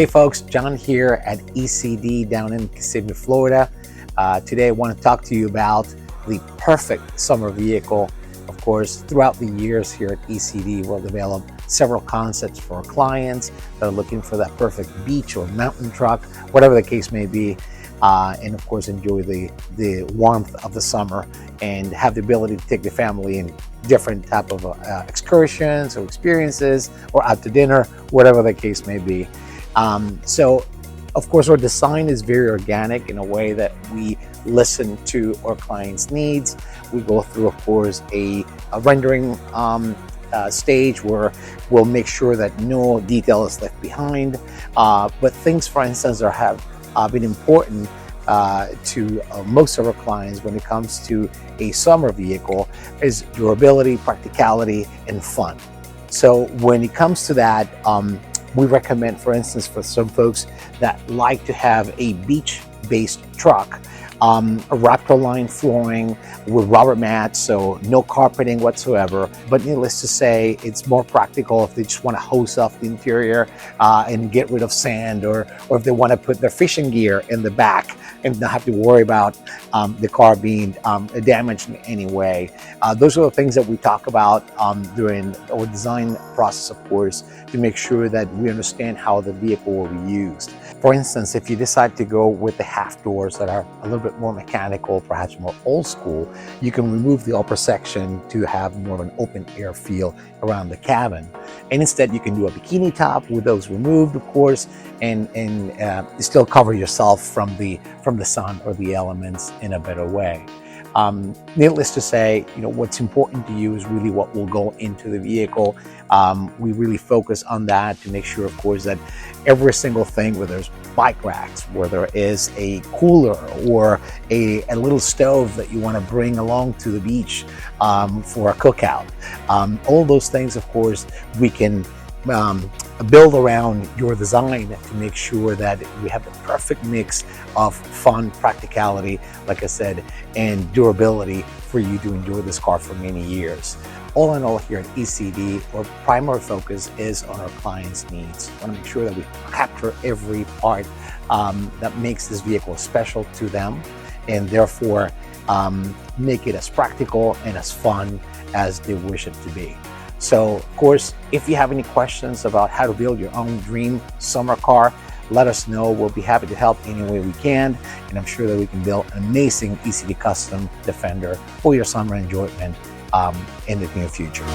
Hey folks, John here at ECD down in Kissimmee, Florida. Today I want to talk to you about the perfect summer vehicle. Of course, throughout the years here at ECD, we'll develop several concepts for our clients that are looking for that perfect beach or mountain truck, whatever the case may be. And of course, enjoy the warmth of the summer and have the ability to take the family in different type of excursions or experiences or out to dinner, whatever the case may be. So of course, our design is very organic in a way that we listen to our clients' needs. We go through, of course, a rendering stage where we'll make sure that no detail is left behind. But things, for instance, that have been important to most of our clients when it comes to a summer vehicle is durability, practicality, and fun. So when it comes to that, we recommend, for instance, for some folks that like to have a beach-based truck, a Raptor line flooring with rubber mats, so no carpeting whatsoever. But needless to say, it's more practical if they just want to hose off the interior and get rid of sand, or if they want to put their fishing gear in the back and not have to worry about the car being damaged in any way. Those are the things that we talk about during our design process, of course, to make sure that we understand how the vehicle will be used. For instance, if you decide to go with the half doors that are a little bit more mechanical, perhaps more old school, you can remove the upper section to have more of an open air feel around the cabin. And instead, you can do a bikini top with those removed, of course, and still cover yourself from the sun or the elements in a better way. Needless to say, what's important to you is really what will go into the vehicle. We really focus on that to make sure, of course, that every single thing, whether it's bike racks, whether there is a cooler or a little stove that you want to bring along to the beach for a cookout, all those things, of course, we can build around your design to make sure that we have the perfect mix of fun, practicality, like I said, and durability for you to enjoy this car for many years. All in all, here at ECD, our primary focus is on our clients' needs. We want to make sure that we capture every part that makes this vehicle special to them, and therefore make it as practical and as fun as they wish it to be. So, of course, if you have any questions about how to build your own dream summer car, let us know. We'll be happy to help any way we can, and I'm sure that we can build an amazing ECD custom Defender for your summer enjoyment in the near future.